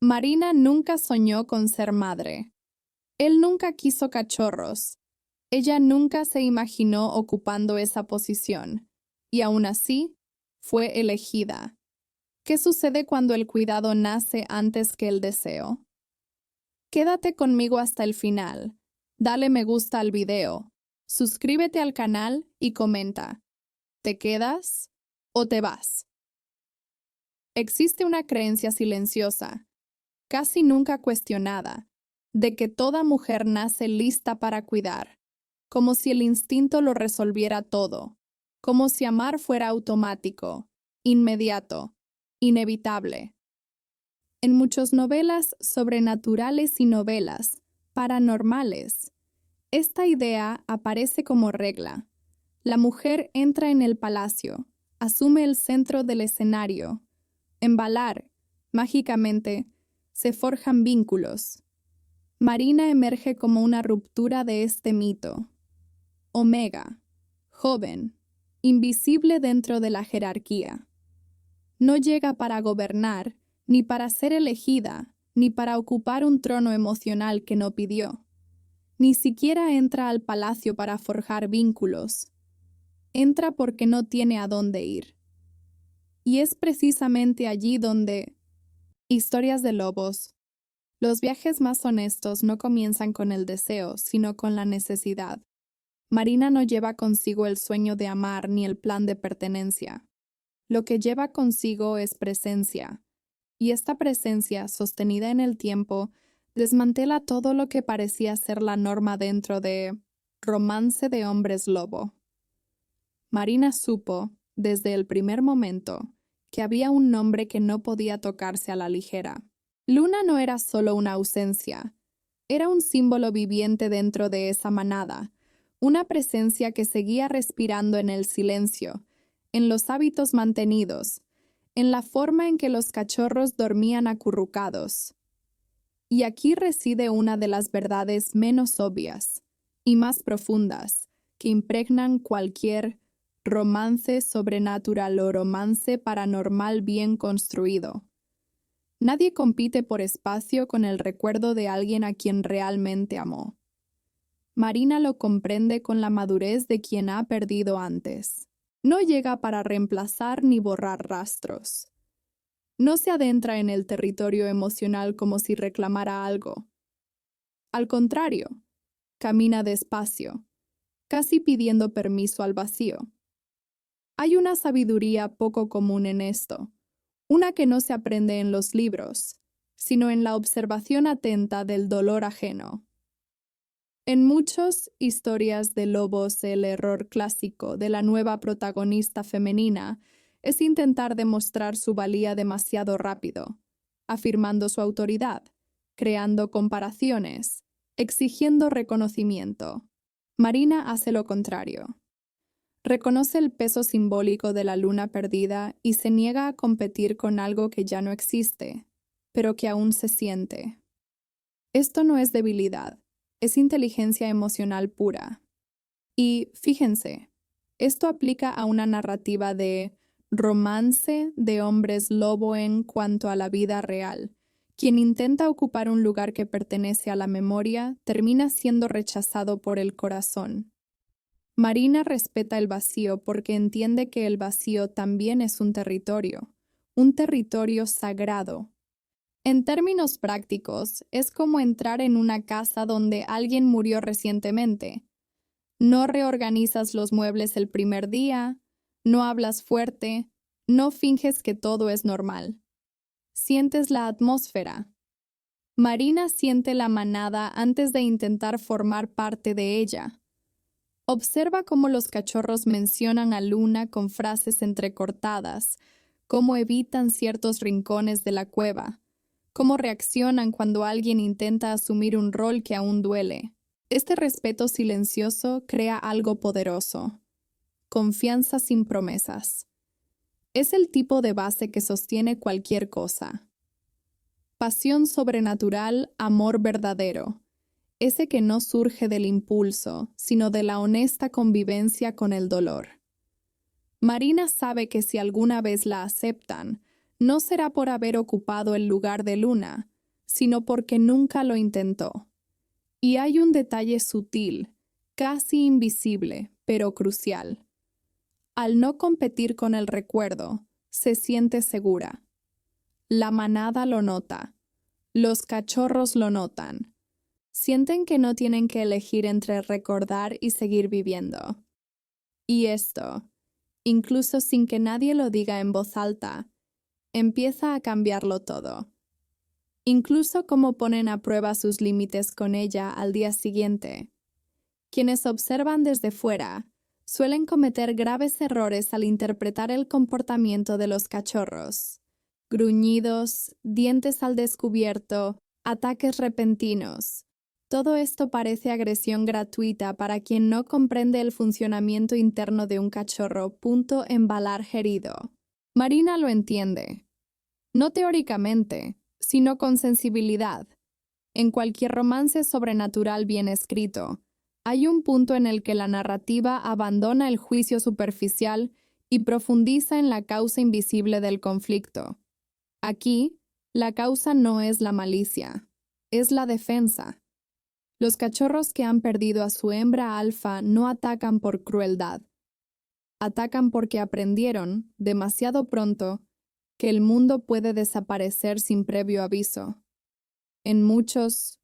Marina nunca soñó con ser madre. Él nunca quiso cachorros. Ella nunca se imaginó ocupando esa posición. Y aún así, fue elegida. ¿Qué sucede cuando el cuidado nace antes que el deseo? Quédate conmigo hasta el final. Dale me gusta al video. Suscríbete al canal y comenta. ¿Te quedas o te vas? Existe una creencia silenciosa, casi nunca cuestionada, de que toda mujer nace lista para cuidar, como si el instinto lo resolviera todo, como si amar fuera automático, inmediato, inevitable. En muchas novelas sobrenaturales y novelas paranormales, esta idea aparece como regla. La mujer entra en el palacio, asume el centro del escenario. En Valar, mágicamente, se forjan vínculos. Marina emerge como una ruptura de este mito. Omega, joven, invisible dentro de la jerarquía. No llega para gobernar, ni para ser elegida, ni para ocupar un trono emocional que no pidió. Ni siquiera entra al palacio para forjar vínculos. Entra porque no tiene a dónde ir. Y es precisamente allí donde... Historias de lobos. Los viajes más honestos no comienzan con el deseo, sino con la necesidad. Marina no lleva consigo el sueño de amar ni el plan de pertenencia. Lo que lleva consigo es presencia. Y esta presencia, sostenida en el tiempo, desmantela todo lo que parecía ser la norma dentro de romance de hombres lobo. Marina supo, desde el primer momento, que había un nombre que no podía tocarse a la ligera. Luna no era solo una ausencia, era un símbolo viviente dentro de esa manada, una presencia que seguía respirando en el silencio, en los hábitos mantenidos, en la forma en que los cachorros dormían acurrucados. Y aquí reside una de las verdades menos obvias y más profundas que impregnan cualquier romance sobrenatural o romance paranormal bien construido. Nadie compite por espacio con el recuerdo de alguien a quien realmente amó. Marina lo comprende con la madurez de quien ha perdido antes. No llega para reemplazar ni borrar rastros. No se adentra en el territorio emocional como si reclamara algo. Al contrario, camina despacio, casi pidiendo permiso al vacío. Hay una sabiduría poco común en esto, una que no se aprende en los libros, sino en la observación atenta del dolor ajeno. En muchas historias de lobos, el error clásico de la nueva protagonista femenina es intentar demostrar su valía demasiado rápido, afirmando su autoridad, creando comparaciones, exigiendo reconocimiento. Marina hace lo contrario. Reconoce el peso simbólico de la luna perdida y se niega a competir con algo que ya no existe, pero que aún se siente. Esto no es debilidad, es inteligencia emocional pura. Y fíjense, esto aplica a una narrativa de romance de hombres lobo en cuanto a la vida real. Quien intenta ocupar un lugar que pertenece a la memoria termina siendo rechazado por el corazón. Marina respeta el vacío porque entiende que el vacío también es un territorio sagrado. En términos prácticos, es como entrar en una casa donde alguien murió recientemente. No reorganizas los muebles el primer día, no hablas fuerte, no finges que todo es normal. Sientes la atmósfera. Marina siente la manada antes de intentar formar parte de ella. Observa cómo los cachorros mencionan a Luna con frases entrecortadas, cómo evitan ciertos rincones de la cueva, cómo reaccionan cuando alguien intenta asumir un rol que aún duele. Este respeto silencioso crea algo poderoso. Confianza sin promesas. Es el tipo de base que sostiene cualquier cosa. Pasión sobrenatural, amor verdadero. Ese que no surge del impulso, sino de la honesta convivencia con el dolor. Marina sabe que si alguna vez la aceptan, no será por haber ocupado el lugar de Luna, sino porque nunca lo intentó. Y hay un detalle sutil, casi invisible, pero crucial. Al no competir con el recuerdo, se siente segura. La manada lo nota. Los cachorros lo notan. Sienten que no tienen que elegir entre recordar y seguir viviendo. Y esto, incluso sin que nadie lo diga en voz alta, empieza a cambiarlo todo. Incluso cómo ponen a prueba sus límites con ella al día siguiente. Quienes observan desde fuera suelen cometer graves errores al interpretar el comportamiento de los cachorros. Gruñidos, dientes al descubierto, ataques repentinos. Todo esto parece agresión gratuita para quien no comprende el funcionamiento interno de un cachorro. Embalar herido. Marina lo entiende. No teóricamente, sino con sensibilidad. En cualquier romance sobrenatural bien escrito, hay un punto en el que la narrativa abandona el juicio superficial y profundiza en la causa invisible del conflicto. Aquí, la causa no es la malicia, es la defensa. Los cachorros que han perdido a su hembra alfa no atacan por crueldad. Atacan porque aprendieron, demasiado pronto, que el mundo puede desaparecer sin previo aviso. En muchos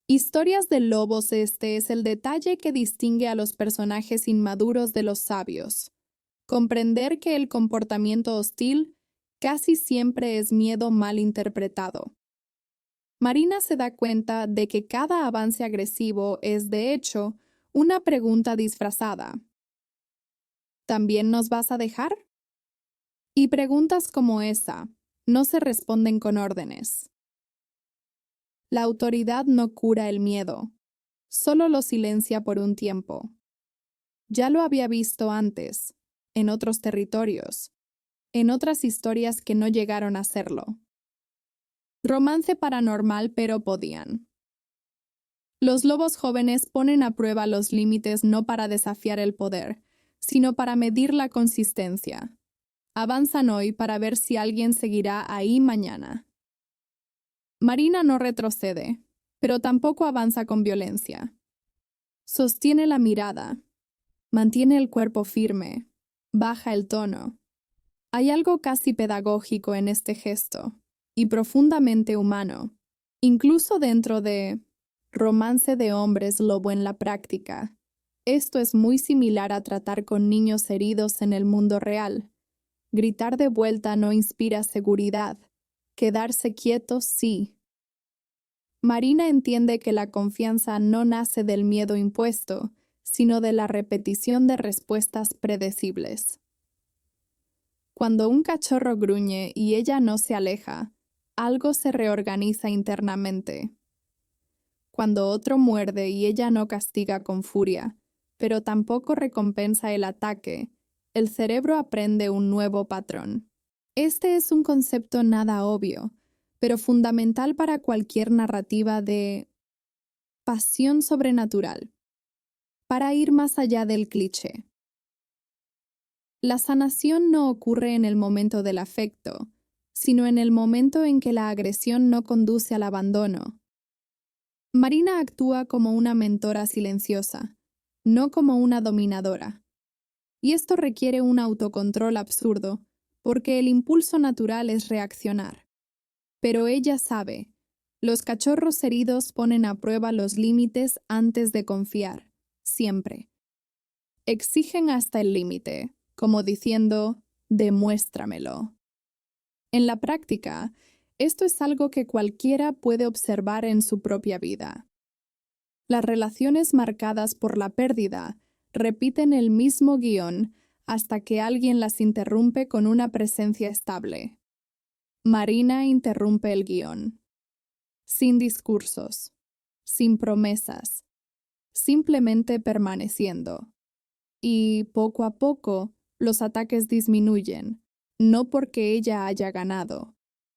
historias de lobos este es el detalle que distingue a los personajes inmaduros de los sabios. Comprender que el comportamiento hostil casi siempre es miedo mal interpretado. Marina se da cuenta de que cada avance agresivo es, de hecho, una pregunta disfrazada. ¿También nos vas a dejar? Y preguntas como esa no se responden con órdenes. La autoridad no cura el miedo, solo lo silencia por un tiempo. Ya lo había visto antes, en otros territorios, en otras historias que no llegaron a serlo. Romance paranormal, pero podían. Los lobos jóvenes ponen a prueba los límites no para desafiar el poder, sino para medir la consistencia. Avanzan hoy para ver si alguien seguirá ahí mañana. Marina no retrocede, pero tampoco avanza con violencia. Sostiene la mirada, mantiene el cuerpo firme, baja el tono. Hay algo casi pedagógico en este gesto, y profundamente humano, incluso dentro de romance de hombres lobo en la práctica. Esto es muy similar a tratar con niños heridos en el mundo real. Gritar de vuelta no inspira seguridad. Quedarse quieto sí. Marina entiende que la confianza no nace del miedo impuesto, sino de la repetición de respuestas predecibles. Cuando un cachorro gruñe y ella no se aleja, algo se reorganiza internamente. Cuando otro muerde y ella no castiga con furia, pero tampoco recompensa el ataque, el cerebro aprende un nuevo patrón. Este es un concepto nada obvio, pero fundamental para cualquier narrativa de pasión sobrenatural. Para ir más allá del cliché. La sanación no ocurre en el momento del afecto, sino en el momento en que la agresión no conduce al abandono. Marina actúa como una mentora silenciosa, no como una dominadora. Y esto requiere un autocontrol absurdo, porque el impulso natural es reaccionar. Pero ella sabe, los cachorros heridos ponen a prueba los límites antes de confiar, siempre. Exigen hasta el límite, como diciendo, demuéstramelo. En la práctica, esto es algo que cualquiera puede observar en su propia vida. Las relaciones marcadas por la pérdida repiten el mismo guión hasta que alguien las interrumpe con una presencia estable. Marina interrumpe el guión. Sin discursos, sin promesas, simplemente permaneciendo. Y poco a poco, los ataques disminuyen, no porque ella haya ganado,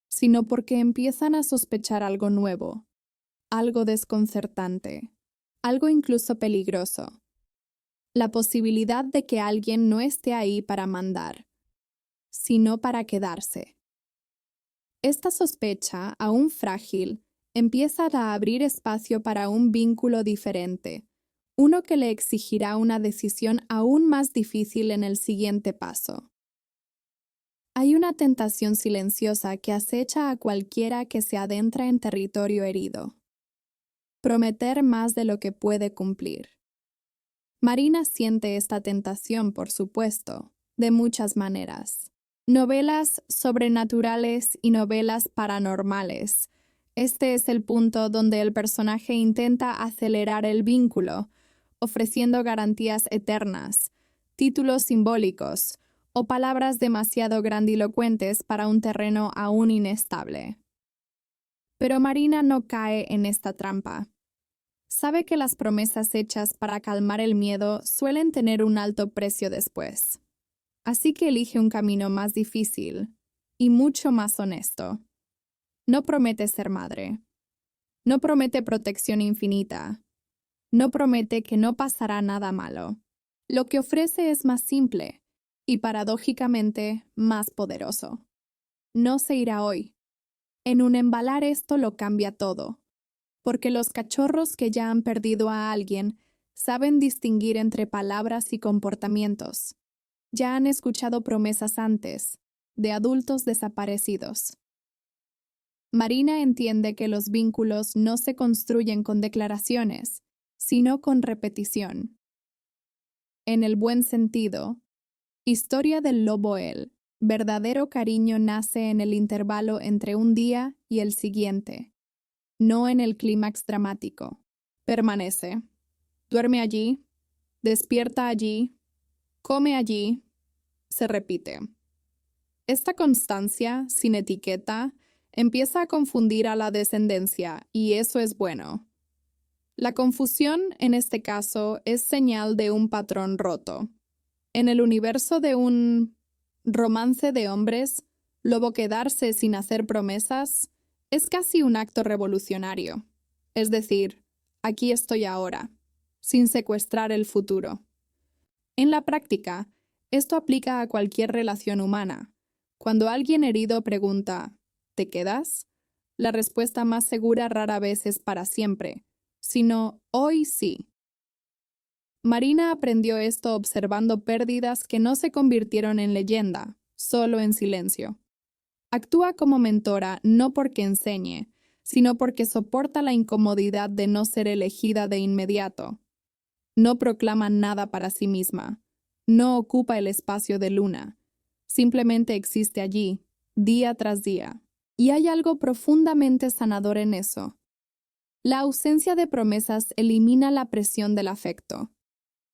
sino porque empiezan a sospechar algo nuevo, algo desconcertante, algo incluso peligroso. La posibilidad de que alguien no esté ahí para mandar, sino para quedarse. Esta sospecha, aún frágil, empieza a abrir espacio para un vínculo diferente, uno que le exigirá una decisión aún más difícil en el siguiente paso. Hay una tentación silenciosa que acecha a cualquiera que se adentra en territorio herido. Prometer más de lo que puede cumplir. Marina siente esta tentación, por supuesto, de muchas maneras. Novelas sobrenaturales y novelas paranormales. Este es el punto donde el personaje intenta acelerar el vínculo, ofreciendo garantías eternas, títulos simbólicos o palabras demasiado grandilocuentes para un terreno aún inestable. Pero Marina no cae en esta trampa. Sabe que las promesas hechas para calmar el miedo suelen tener un alto precio después. Así que elige un camino más difícil y mucho más honesto. No promete ser madre. No promete protección infinita. No promete que no pasará nada malo. Lo que ofrece es más simple y, paradójicamente, más poderoso. No se irá hoy. En un embalar esto lo cambia todo, porque los cachorros que ya han perdido a alguien saben distinguir entre palabras y comportamientos. Ya han escuchado promesas antes, de adultos desaparecidos. Marina entiende que los vínculos no se construyen con declaraciones, sino con repetición. En el buen sentido, historia del lobo El, verdadero cariño nace en el intervalo entre un día y el siguiente, no en el clímax dramático. Permanece. Duerme allí, despierta allí, come allí, se repite. Esta constancia, sin etiqueta, empieza a confundir a la descendencia, y eso es bueno. La confusión, en este caso, es señal de un patrón roto. En el universo de un romance de hombres, lobo quedarse sin hacer promesas es casi un acto revolucionario. Es decir, aquí estoy ahora, sin secuestrar el futuro. En la práctica, esto aplica a cualquier relación humana. Cuando alguien herido pregunta, ¿te quedas?, la respuesta más segura rara vez es para siempre, sino hoy sí. Marina aprendió esto observando pérdidas que no se convirtieron en leyenda, solo en silencio. Actúa como mentora no porque enseñe, sino porque soporta la incomodidad de no ser elegida de inmediato. No proclama nada para sí misma. No ocupa el espacio de Luna. Simplemente existe allí, día tras día. Y hay algo profundamente sanador en eso. La ausencia de promesas elimina la presión del afecto.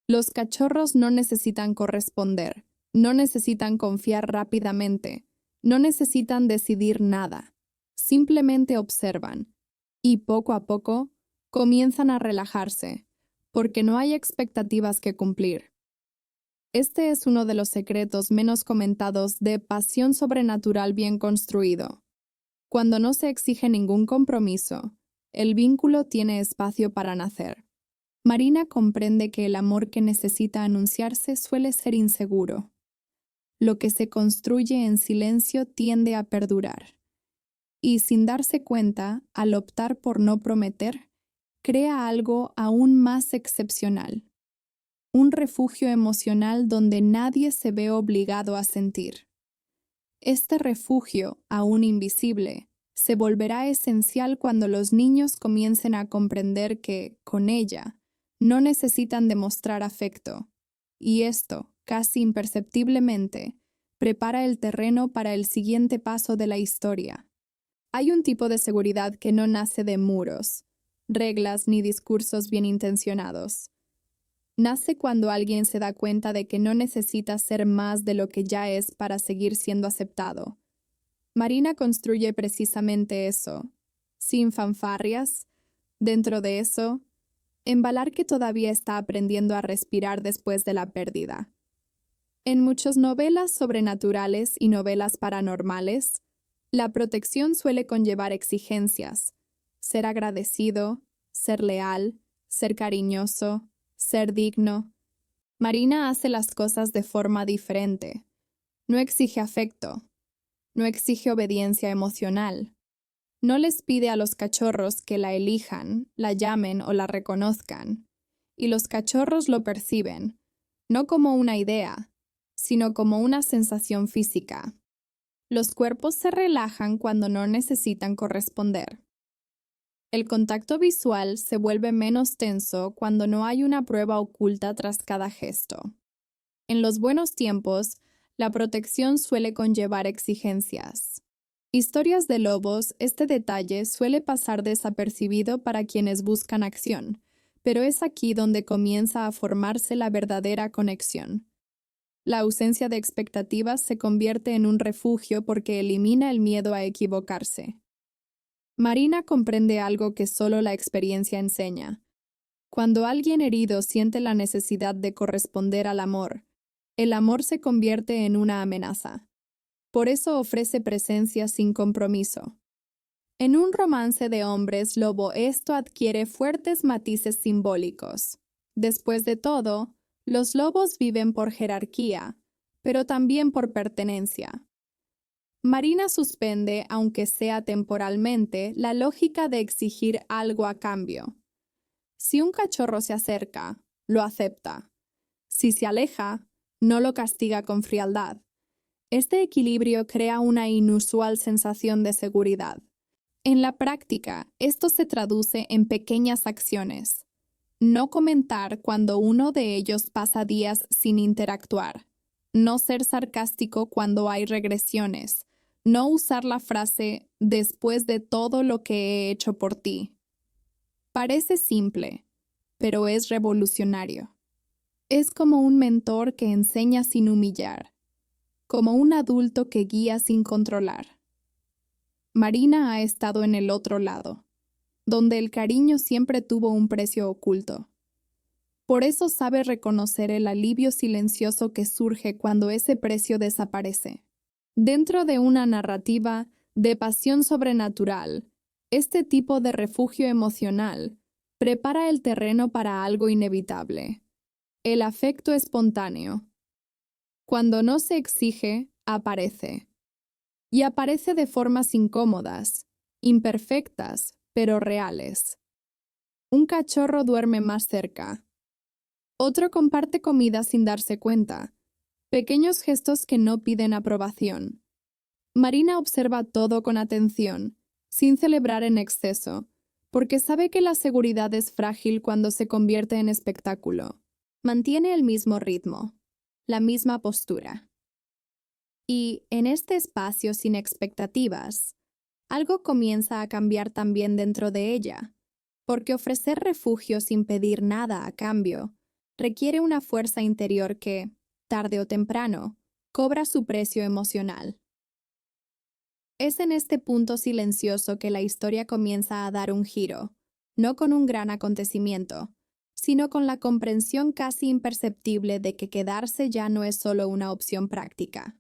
Los cachorros no necesitan corresponder, no necesitan confiar rápidamente, no necesitan decidir nada. Simplemente observan y poco a poco comienzan a relajarse, porque no hay expectativas que cumplir. Este es uno de los secretos menos comentados de pasión sobrenatural bien construido. Cuando no se exige ningún compromiso, el vínculo tiene espacio para nacer. Marina comprende que el amor que necesita anunciarse suele ser inseguro. Lo que se construye en silencio tiende a perdurar. Y sin darse cuenta, al optar por no prometer, crea algo aún más excepcional. Un refugio emocional donde nadie se ve obligado a sentir. Este refugio, aún invisible, se volverá esencial cuando los niños comiencen a comprender que, con ella, no necesitan demostrar afecto, y esto, casi imperceptiblemente, prepara el terreno para el siguiente paso de la historia. Hay un tipo de seguridad que no nace de muros, reglas ni discursos bien intencionados. Nace cuando alguien se da cuenta de que no necesita ser más de lo que ya es para seguir siendo aceptado. Marina construye precisamente eso, sin fanfarrias. Dentro de eso, embalar que todavía está aprendiendo a respirar después de la pérdida. En muchas novelas sobrenaturales y novelas paranormales, la protección suele conllevar exigencias: ser agradecido, ser leal, ser cariñoso, ser digno. Marina hace las cosas de forma diferente. No exige afecto. no exige obediencia emocional. No les pide a los cachorros que la elijan, la llamen o la reconozcan. Y los cachorros lo perciben, no como una idea, sino como una sensación física. Los cuerpos se relajan cuando no necesitan corresponder. El contacto visual se vuelve menos tenso cuando no hay una prueba oculta tras cada gesto. En los buenos tiempos, la protección suele conllevar exigencias. Historias de lobos, este detalle suele pasar desapercibido para quienes buscan acción, pero es aquí donde comienza a formarse la verdadera conexión. La ausencia de expectativas se convierte en un refugio porque elimina el miedo a equivocarse. Marina comprende algo que solo la experiencia enseña. Cuando alguien herido siente la necesidad de corresponder al amor, el amor se convierte en una amenaza. Por eso ofrece presencia sin compromiso. En un romance de hombres lobo esto adquiere fuertes matices simbólicos. Después de todo, los lobos viven por jerarquía, pero también por pertenencia. Marina suspende, aunque sea temporalmente, la lógica de exigir algo a cambio. Si un cachorro se acerca, lo acepta. Si se aleja, no lo castiga con frialdad. Este equilibrio crea una inusual sensación de seguridad. En la práctica, esto se traduce en pequeñas acciones. No comentar cuando uno de ellos pasa días sin interactuar. No ser sarcástico cuando hay regresiones. No usar la frase «después de todo lo que he hecho por ti». Parece simple, pero es revolucionario. Es como un mentor que enseña sin humillar, como un adulto que guía sin controlar. Marina ha estado en el otro lado, donde el cariño siempre tuvo un precio oculto. Por eso sabe reconocer el alivio silencioso que surge cuando ese precio desaparece. Dentro de una narrativa de pasión sobrenatural, este tipo de refugio emocional prepara el terreno para algo inevitable: el afecto espontáneo. Cuando no se exige, aparece. Y aparece de formas incómodas, imperfectas, pero reales. Un cachorro duerme más cerca. Otro comparte comida sin darse cuenta. Pequeños gestos que no piden aprobación. Marina observa todo con atención, sin celebrar en exceso, porque sabe que la seguridad es frágil cuando se convierte en espectáculo. Mantiene el mismo ritmo, la misma postura. Y, en este espacio sin expectativas, algo comienza a cambiar también dentro de ella, porque ofrecer refugio sin pedir nada a cambio requiere una fuerza interior que, tarde o temprano, cobra su precio emocional. Es en este punto silencioso que la historia comienza a dar un giro, no con un gran acontecimiento, sino con la comprensión casi imperceptible de que quedarse ya no es solo una opción práctica.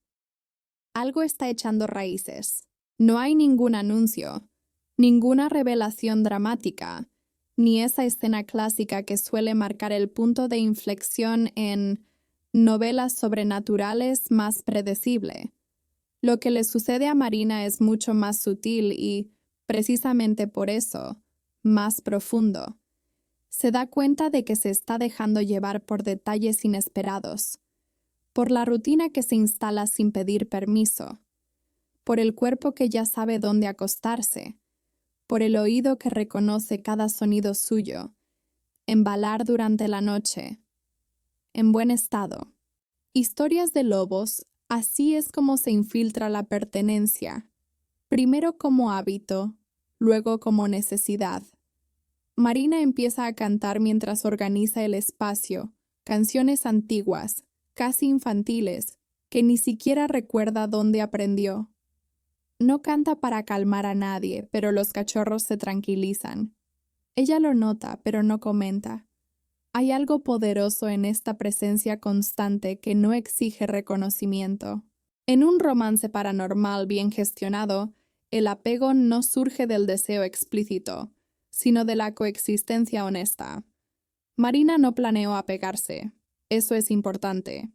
Algo está echando raíces. No hay ningún anuncio, ninguna revelación dramática, ni esa escena clásica que suele marcar el punto de inflexión en novelas sobrenaturales más predecible. Lo que le sucede a Marina es mucho más sutil y, precisamente por eso, más profundo. Se da cuenta de que se está dejando llevar por detalles inesperados, por la rutina que se instala sin pedir permiso, por el cuerpo que ya sabe dónde acostarse, por el oído que reconoce cada sonido suyo, embalar durante la noche, en buen estado. Historias de lobos, así es como se infiltra la pertenencia, primero como hábito, luego como necesidad. Marina empieza a cantar mientras organiza el espacio, canciones antiguas, casi infantiles, que ni siquiera recuerda dónde aprendió. No canta para calmar a nadie, pero los cachorros se tranquilizan. Ella lo nota, pero no comenta. Hay algo poderoso en esta presencia constante que no exige reconocimiento. En un romance paranormal bien gestionado, el apego no surge del deseo explícito, sino de la coexistencia honesta. Marina no planeó apegarse. Eso es importante.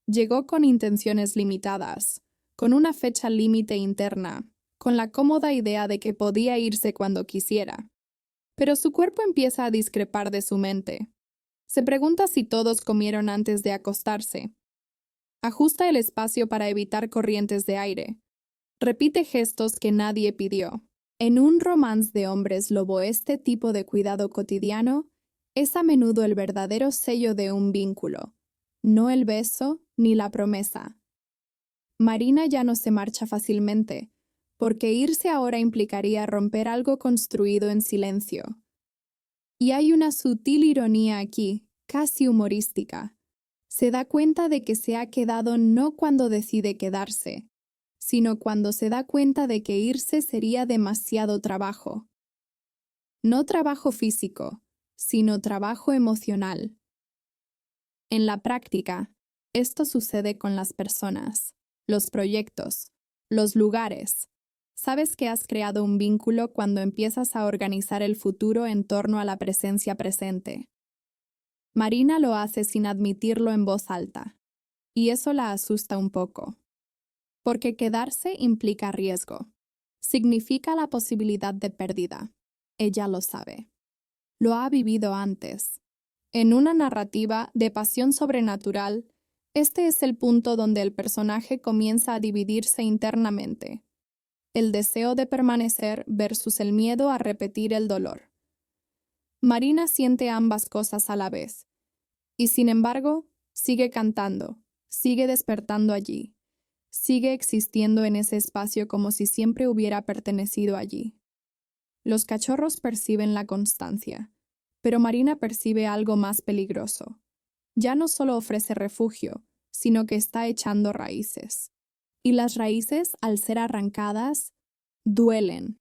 Llegó con intenciones limitadas, con una fecha límite interna, con la cómoda idea de que podía irse cuando quisiera. Pero su cuerpo empieza a discrepar de su mente. Se pregunta si todos comieron antes de acostarse. Ajusta el espacio para evitar corrientes de aire. Repite gestos que nadie pidió. En un romance de hombres lobo, este tipo de cuidado cotidiano es a menudo el verdadero sello de un vínculo, no el beso ni la promesa. Marina ya no se marcha fácilmente, porque irse ahora implicaría romper algo construido en silencio. Y hay una sutil ironía aquí, casi humorística. Se da cuenta de que se ha quedado no cuando decide quedarse, sino cuando se da cuenta de que irse sería demasiado trabajo. No trabajo físico, sino trabajo emocional. En la práctica, esto sucede con las personas, los proyectos, los lugares. Sabes que has creado un vínculo cuando empiezas a organizar el futuro en torno a la presencia presente. Marina lo hace sin admitirlo en voz alta, y eso la asusta un poco. Porque quedarse implica riesgo. Significa la posibilidad de pérdida. Ella lo sabe. Lo ha vivido antes. En una narrativa de pasión sobrenatural, este es el punto donde el personaje comienza a dividirse internamente. El deseo de permanecer versus el miedo a repetir el dolor. Marina siente ambas cosas a la vez. Y sin embargo, sigue cantando, sigue despertando allí. Sigue existiendo en ese espacio como si siempre hubiera pertenecido allí. Los cachorros perciben la constancia, pero Marina percibe algo más peligroso. Ya no solo ofrece refugio, sino que está echando raíces. Y las raíces, al ser arrancadas, duelen.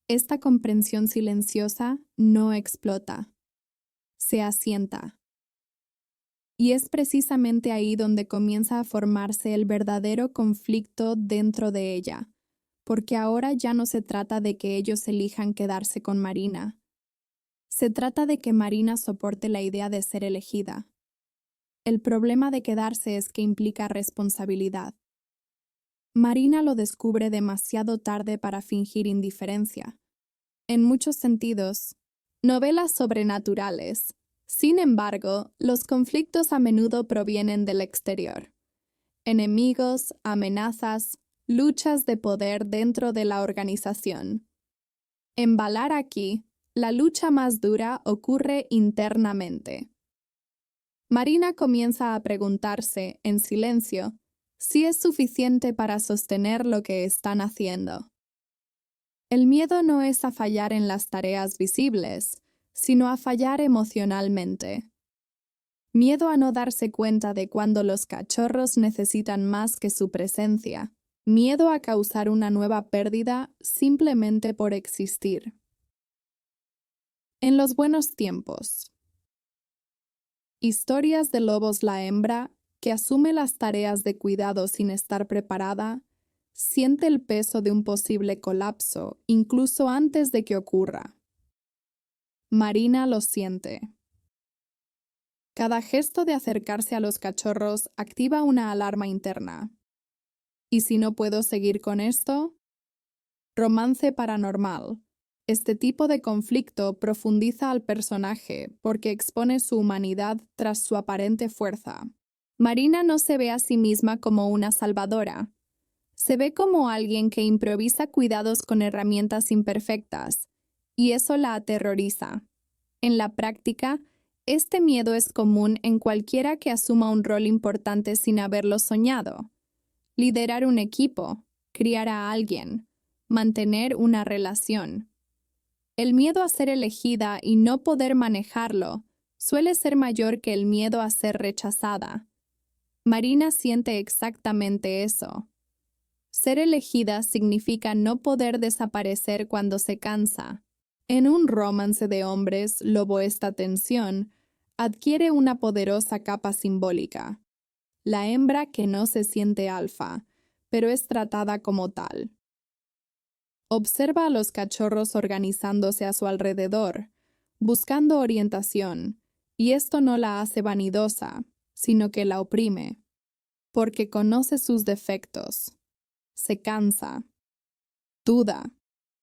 Esta comprensión silenciosa no explota, se asienta. Y es precisamente ahí donde comienza a formarse el verdadero conflicto dentro de ella, porque ahora ya no se trata de que ellos elijan quedarse con Marina. Se trata de que Marina soporte la idea de ser elegida. El problema de quedarse es que implica responsabilidad. Marina lo descubre demasiado tarde para fingir indiferencia. En muchos sentidos, novelas sobrenaturales. Sin embargo, los conflictos a menudo provienen del exterior. Enemigos, amenazas, luchas de poder dentro de la organización. En Valar aquí, la lucha más dura ocurre internamente. Marina comienza a preguntarse, en silencio, si es suficiente para sostener lo que están haciendo. El miedo no es a fallar en las tareas visibles, sino a fallar emocionalmente. Miedo a no darse cuenta de cuando los cachorros necesitan más que su presencia. Miedo a causar una nueva pérdida simplemente por existir. En los buenos tiempos. Historias de Lobos la hembra, que asume las tareas de cuidado sin estar preparada, siente el peso de un posible colapso incluso antes de que ocurra. Marina lo siente. Cada gesto de acercarse a los cachorros activa una alarma interna. ¿Y si no puedo seguir con esto? Romance paranormal. Este tipo de conflicto profundiza al personaje porque expone su humanidad tras su aparente fuerza. Marina no se ve a sí misma como una salvadora. Se ve como alguien que improvisa cuidados con herramientas imperfectas, y eso la aterroriza. En la práctica, este miedo es común en cualquiera que asuma un rol importante sin haberlo soñado. Liderar un equipo, criar a alguien, mantener una relación. El miedo a ser elegida y no poder manejarlo suele ser mayor que el miedo a ser rechazada. Marina siente exactamente eso. Ser elegida significa no poder desaparecer cuando se cansa. En un romance de hombres lobo, esta tensión adquiere una poderosa capa simbólica. La hembra que no se siente alfa, pero es tratada como tal. Observa a los cachorros organizándose a su alrededor, buscando orientación, y esto no la hace vanidosa, sino que la oprime, porque conoce sus defectos. se cansa, duda,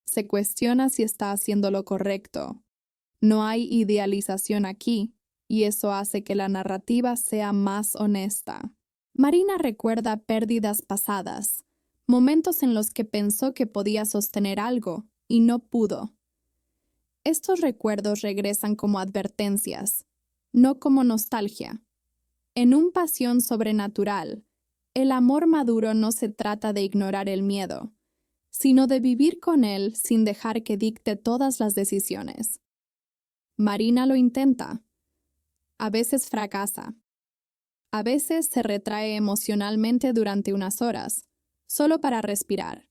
se cuestiona si está haciendo lo correcto. No hay idealización aquí, y eso hace que la narrativa sea más honesta. Marina recuerda pérdidas pasadas, momentos en los que pensó que podía sostener algo y no pudo. Estos recuerdos regresan como advertencias, no como nostalgia. En un pasión sobrenatural, el amor maduro no se trata de ignorar el miedo, sino de vivir con él sin dejar que dicte todas las decisiones. Marina lo intenta. A veces fracasa. A veces se retrae emocionalmente durante unas horas, solo para respirar,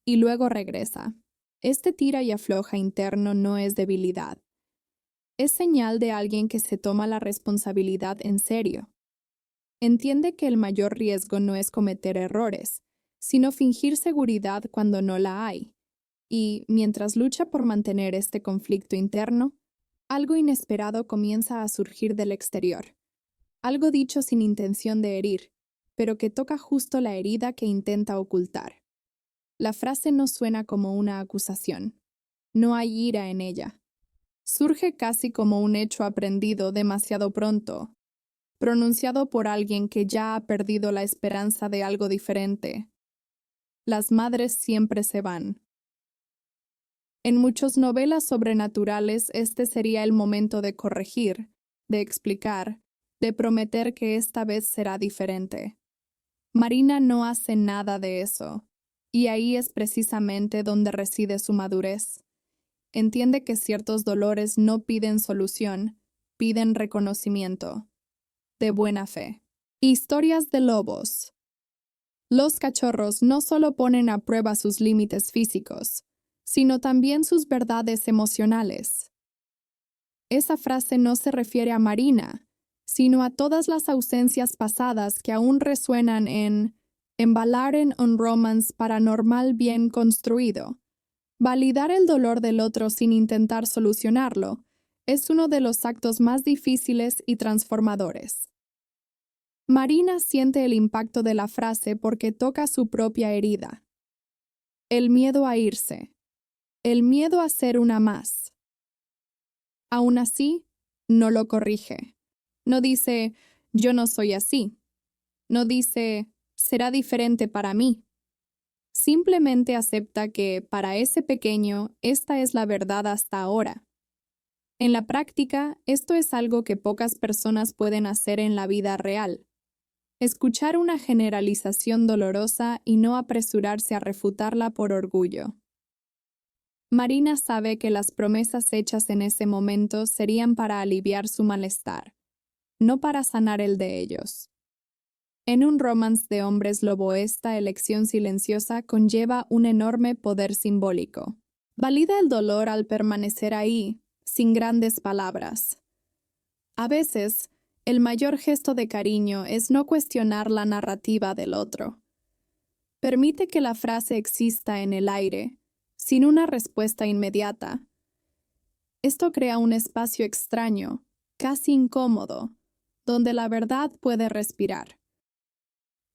y luego regresa. Este tira y afloja interno no es debilidad. Es señal de alguien que se toma la responsabilidad en serio. Entiende que el mayor riesgo no es cometer errores, sino fingir seguridad cuando no la hay. Y, mientras lucha por mantener este conflicto interno, algo inesperado comienza a surgir del exterior. Algo dicho sin intención de herir, pero que toca justo la herida que intenta ocultar. La frase no suena como una acusación. No hay ira en ella. Surge casi como un hecho aprendido demasiado pronto, pronunciado por alguien que ya ha perdido la esperanza de algo diferente. Las madres siempre se van. En muchas novelas sobrenaturales este sería el momento de corregir, de explicar, de prometer que esta vez será diferente. Marina no hace nada de eso, y ahí es precisamente donde reside su madurez. Entiende que ciertos dolores no piden solución, piden reconocimiento, de buena fe. Historias de lobos. Los cachorros no solo ponen a prueba sus límites físicos, sino también sus verdades emocionales. Esa frase no se refiere a Marina, sino a todas las ausencias pasadas que aún resuenan en embalar en un romance paranormal bien construido. Validar el dolor del otro sin intentar solucionarlo es uno de los actos más difíciles y transformadores. Marina siente el impacto de la frase porque toca su propia herida. El miedo a irse. El miedo a ser una más. Aún así, no lo corrige. No dice, yo no soy así. No dice, será diferente para mí. Simplemente acepta que, para ese pequeño, esta es la verdad hasta ahora. En la práctica, esto es algo que pocas personas pueden hacer en la vida real. Escuchar una generalización dolorosa y no apresurarse a refutarla por orgullo. Marina sabe que las promesas hechas en ese momento serían para aliviar su malestar, no para sanar el de ellos. En un romance de hombres lobo, esta elección silenciosa conlleva un enorme poder simbólico. Valida el dolor al permanecer ahí, sin grandes palabras. A veces, el mayor gesto de cariño es no cuestionar la narrativa del otro. Permite que la frase exista en el aire, sin una respuesta inmediata. Esto crea un espacio extraño, casi incómodo, donde la verdad puede respirar.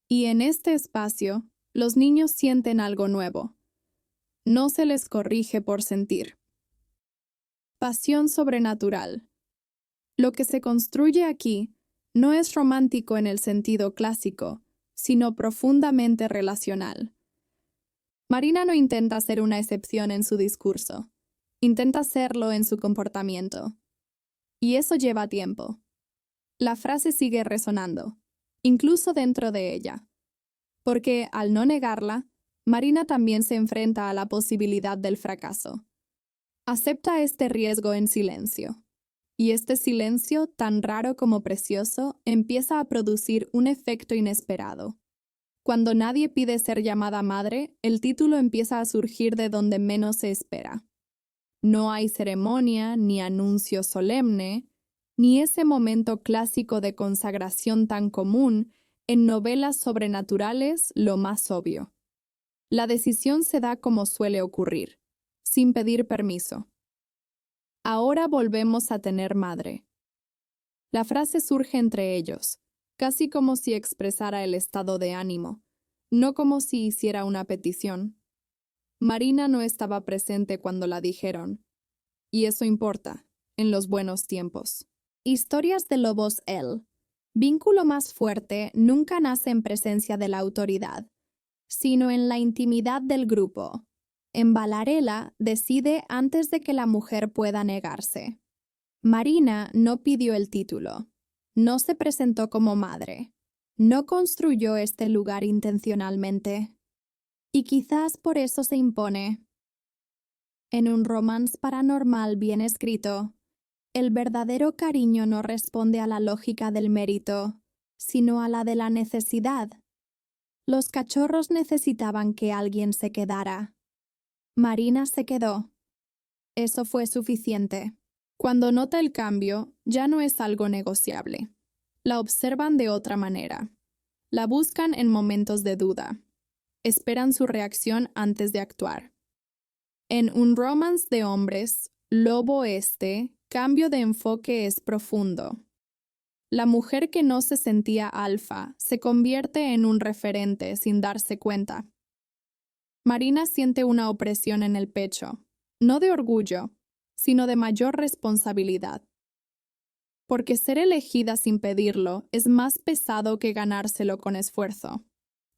Y en este espacio, los niños sienten algo nuevo. No se les corrige por sentir. Pasión sobrenatural. Lo que se construye aquí no es romántico en el sentido clásico, sino profundamente relacional. Marina no intenta ser una excepción en su discurso. Intenta serlo en su comportamiento. Y eso lleva tiempo. La frase sigue resonando, incluso dentro de ella. Porque, al no negarla, Marina también se enfrenta a la posibilidad del fracaso. Acepta este riesgo en silencio. Y este silencio, tan raro como precioso, empieza a producir un efecto inesperado. Cuando nadie pide ser llamada madre, el título empieza a surgir de donde menos se espera. No hay ceremonia, ni anuncio solemne, ni ese momento clásico de consagración tan común en novelas sobrenaturales, lo más obvio. La decisión se da como suele ocurrir, sin pedir permiso. Ahora volvemos a tener madre. La frase surge entre ellos, casi como si expresara el estado de ánimo, no como si hiciera una petición. Marina no estaba presente cuando la dijeron, y eso importa, en los buenos tiempos. Historias de lobos El. Vínculo más fuerte nunca nace en presencia de la autoridad, sino en la intimidad del grupo. En Balarela decide antes de que la mujer pueda negarse. Marina no pidió el título, no se presentó como madre, no construyó este lugar intencionalmente. Y quizás por eso se impone. En un romance paranormal bien escrito, el verdadero cariño no responde a la lógica del mérito, sino a la de la necesidad. Los cachorros necesitaban que alguien se quedara. Marina se quedó. Eso fue suficiente. Cuando nota el cambio, ya no es algo negociable. La observan de otra manera. La buscan en momentos de duda. Esperan su reacción antes de actuar. En un romance de hombres, Lobo Este, cambio de enfoque es profundo. La mujer que no se sentía alfa se convierte en un referente sin darse cuenta. Marina siente una opresión en el pecho, no de orgullo, sino de mayor responsabilidad. Porque ser elegida sin pedirlo es más pesado que ganárselo con esfuerzo.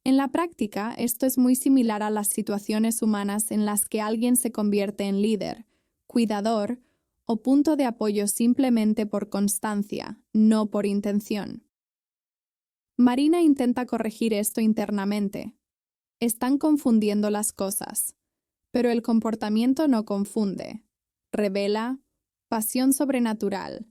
En la práctica, esto es muy similar a las situaciones humanas en las que alguien se convierte en líder, cuidador o punto de apoyo simplemente por constancia, no por intención. Marina intenta corregir esto internamente. Están confundiendo las cosas, pero el comportamiento no confunde. Revela pasión sobrenatural.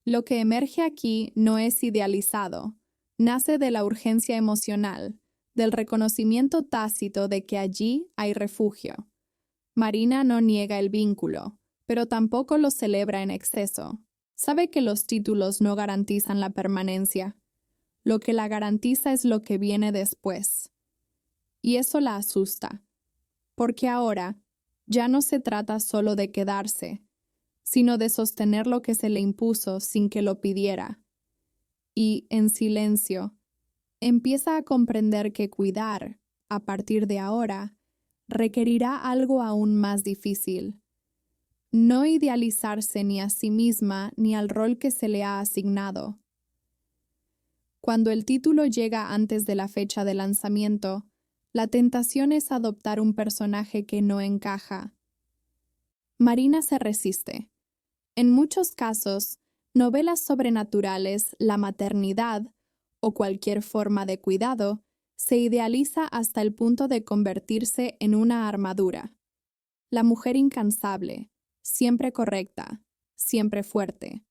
Lo que emerge aquí no es idealizado, nace de la urgencia emocional, del reconocimiento tácito de que allí hay refugio. Marina no niega el vínculo, pero tampoco lo celebra en exceso. Sabe que los títulos no garantizan la permanencia. Lo que la garantiza es lo que viene después. Y eso la asusta, porque ahora ya no se trata solo de quedarse, sino de sostener lo que se le impuso sin que lo pidiera. Y, en silencio, empieza a comprender que cuidar, a partir de ahora, requerirá algo aún más difícil. No idealizarse ni a sí misma ni al rol que se le ha asignado. Cuando el título llega antes de la fecha de lanzamiento, la tentación es adoptar un personaje que no encaja. Marina se resiste. En muchos casos, novelas sobrenaturales, la maternidad o cualquier forma de cuidado se idealiza hasta el punto de convertirse en una armadura. La mujer incansable, siempre correcta, siempre fuerte.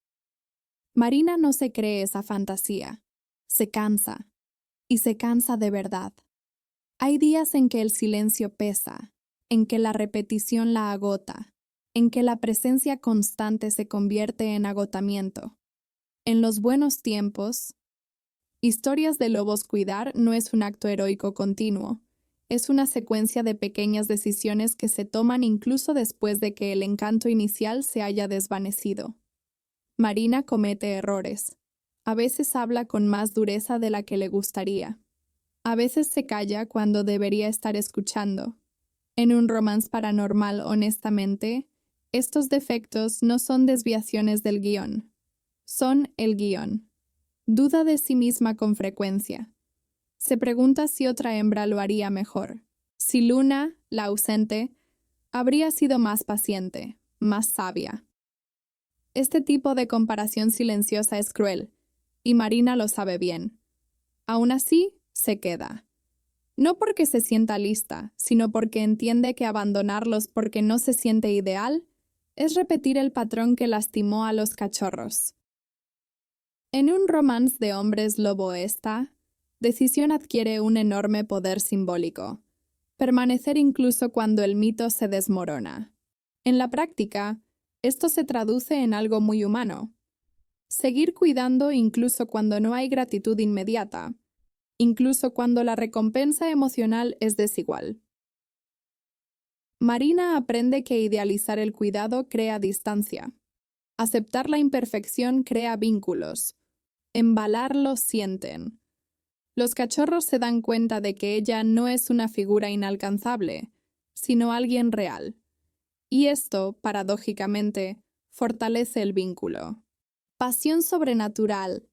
Marina no se cree esa fantasía. Se cansa, y se cansa de verdad. Hay días en que el silencio pesa, en que la repetición la agota, en que la presencia constante se convierte en agotamiento. En los buenos tiempos, Historias de lobos cuidar no es un acto heroico continuo, es una secuencia de pequeñas decisiones que se toman incluso después de que el encanto inicial se haya desvanecido. Marina comete errores. A veces habla con más dureza de la que le gustaría. A veces se calla cuando debería estar escuchando. En un romance paranormal, honestamente, estos defectos no son desviaciones del guión. Son el guión. Duda de sí misma con frecuencia. Se pregunta si otra hembra lo haría mejor. Si Luna, la ausente, habría sido más paciente, más sabia. Este tipo de comparación silenciosa es cruel, y Marina lo sabe bien. Aún así, se queda. No porque se sienta lista, sino porque entiende que abandonarlos porque no se siente ideal es repetir el patrón que lastimó a los cachorros. En un romance de hombres lobo esta, decisión adquiere un enorme poder simbólico. Permanecer incluso cuando el mito se desmorona. En la práctica, esto se traduce en algo muy humano. Seguir cuidando incluso cuando no hay gratitud inmediata, incluso cuando la recompensa emocional es desigual. Marina aprende que idealizar el cuidado crea distancia. Aceptar la imperfección crea vínculos. Embalarlos sienten. Los cachorros se dan cuenta de que ella no es una figura inalcanzable, sino alguien real. Y esto, paradójicamente, fortalece el vínculo. Pasión sobrenatural.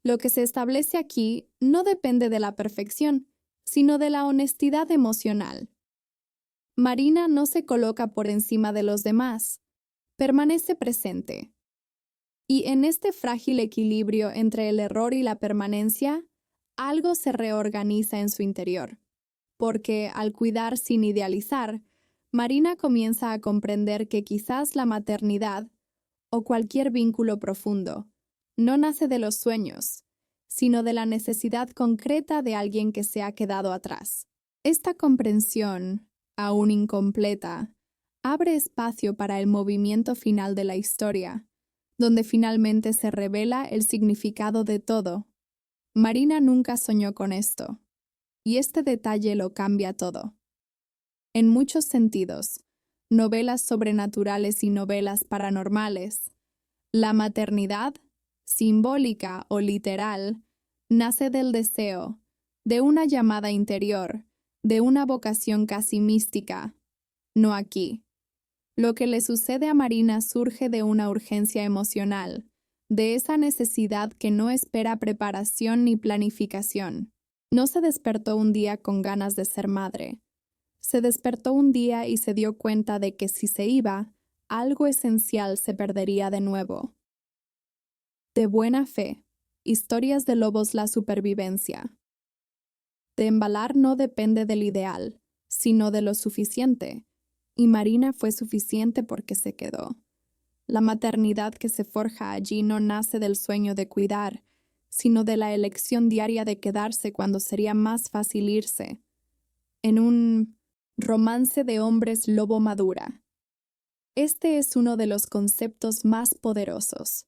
Lo que se establece aquí no depende de la perfección, sino de la honestidad emocional. Marina no se coloca por encima de los demás, permanece presente. Y en este frágil equilibrio entre el error y la permanencia, algo se reorganiza en su interior, porque al cuidar sin idealizar, Marina comienza a comprender que quizás la maternidad, o cualquier vínculo profundo, no nace de los sueños, sino de la necesidad concreta de alguien que se ha quedado atrás. Esta comprensión, aún incompleta, abre espacio para el movimiento final de la historia, donde finalmente se revela el significado de todo. Marina nunca soñó con esto, y este detalle lo cambia todo. En muchos sentidos, novelas sobrenaturales y novelas paranormales, la maternidad, simbólica o literal, nace del deseo, de una llamada interior, de una vocación casi mística. No aquí. Lo que le sucede a Marina surge de una urgencia emocional, de esa necesidad que no espera preparación ni planificación. No se despertó un día con ganas de ser madre. Se despertó un día y se dio cuenta de que si se iba, algo esencial se perdería de nuevo. De buena fe, historias de lobos la supervivencia. De embalar no depende del ideal, sino de lo suficiente, y Marina fue suficiente porque se quedó. La maternidad que se forja allí no nace del sueño de cuidar, sino de la elección diaria de quedarse cuando sería más fácil irse. En un romance de hombres lobo madura. Este es uno de los conceptos más poderosos.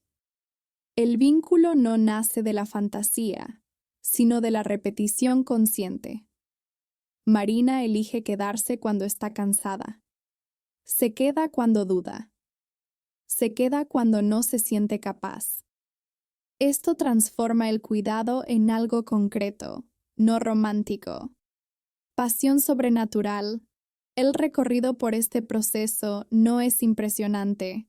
El vínculo no nace de la fantasía, sino de la repetición consciente. Marina elige quedarse cuando está cansada. Se queda cuando duda. Se queda cuando no se siente capaz. Esto transforma el cuidado en algo concreto, no romántico. Pasión sobrenatural. El recorrido por este proceso no es impresionante.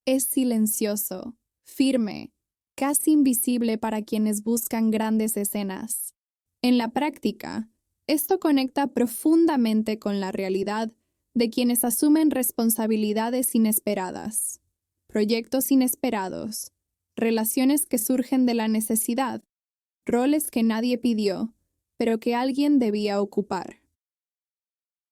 Es silencioso, firme, casi invisible para quienes buscan grandes escenas. En la práctica, esto conecta profundamente con la realidad de quienes asumen responsabilidades inesperadas, proyectos inesperados, relaciones que surgen de la necesidad, roles que nadie pidió, pero que alguien debía ocupar.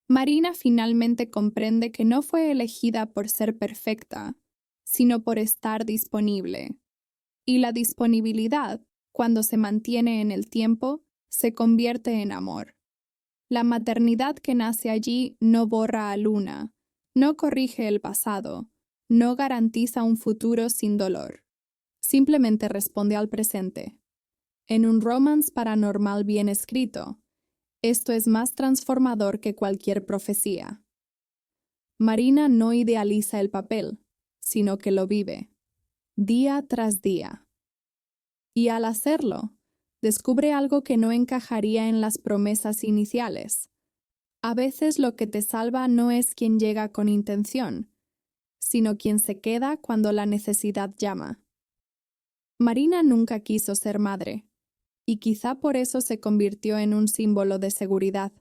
Marina finalmente comprende que no fue elegida por ser perfecta, sino por estar disponible. Y la disponibilidad, cuando se mantiene en el tiempo, se convierte en amor. La maternidad que nace allí no borra a Luna, no corrige el pasado, no garantiza un futuro sin dolor. Simplemente responde al presente. En un romance paranormal bien escrito, esto es más transformador que cualquier profecía. Marina no idealiza el papel, sino que lo vive, día tras día. Y al hacerlo, descubre algo que no encajaría en las promesas iniciales. A veces lo que te salva no es quien llega con intención, sino quien se queda cuando la necesidad llama. Marina nunca quiso ser madre, y quizá por eso se convirtió en un símbolo de seguridad.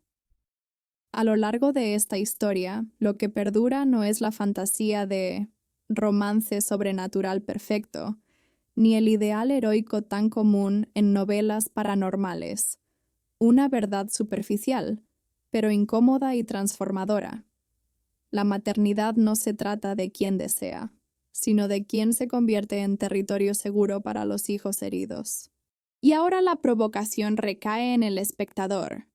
A lo largo de esta historia, lo que perdura no es la fantasía de romance sobrenatural perfecto, ni el ideal heroico tan común en novelas paranormales. Una verdad superficial, pero incómoda y transformadora. La maternidad no se trata de quién desea, sino de quién se convierte en territorio seguro para los hijos heridos. Y ahora la provocación recae en el espectador.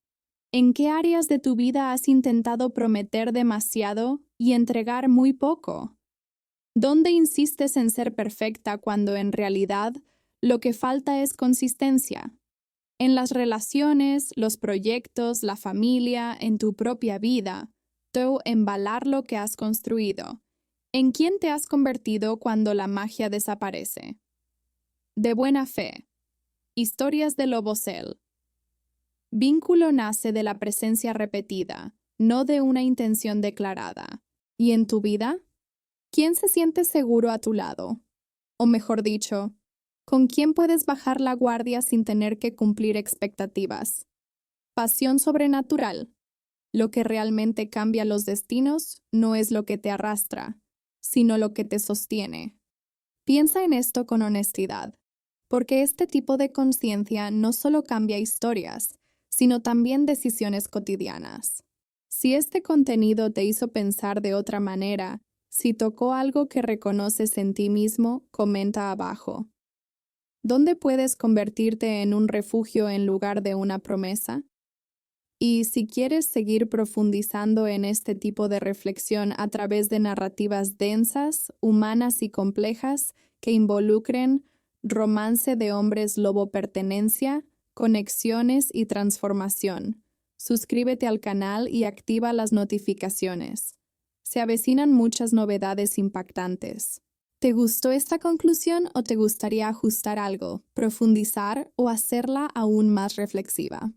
¿En qué áreas de tu vida has intentado prometer demasiado y entregar muy poco? ¿Dónde insistes en ser perfecta cuando en realidad lo que falta es consistencia? En las relaciones, los proyectos, la familia, en tu propia vida, tú embalar lo que has construido. ¿En quién te has convertido cuando la magia desaparece? De buena fe. Historias de Lobosel. Vínculo nace de la presencia repetida, no de una intención declarada. ¿Y en tu vida? ¿Quién se siente seguro a tu lado? O mejor dicho, ¿con quién puedes bajar la guardia sin tener que cumplir expectativas? Pasión sobrenatural. Lo que realmente cambia los destinos no es lo que te arrastra, sino lo que te sostiene. Piensa en esto con honestidad, porque este tipo de conciencia no solo cambia historias, sino también decisiones cotidianas. Si este contenido te hizo pensar de otra manera, si tocó algo que reconoces en ti mismo, comenta abajo. ¿Dónde puedes convertirte en un refugio en lugar de una promesa? Y si quieres seguir profundizando en este tipo de reflexión a través de narrativas densas, humanas y complejas que involucren romance de hombres lobo pertenencia, conexiones y transformación, suscríbete al canal y activa las notificaciones. Se avecinan muchas novedades impactantes. ¿Te gustó esta conclusión o te gustaría ajustar algo, profundizar o hacerla aún más reflexiva?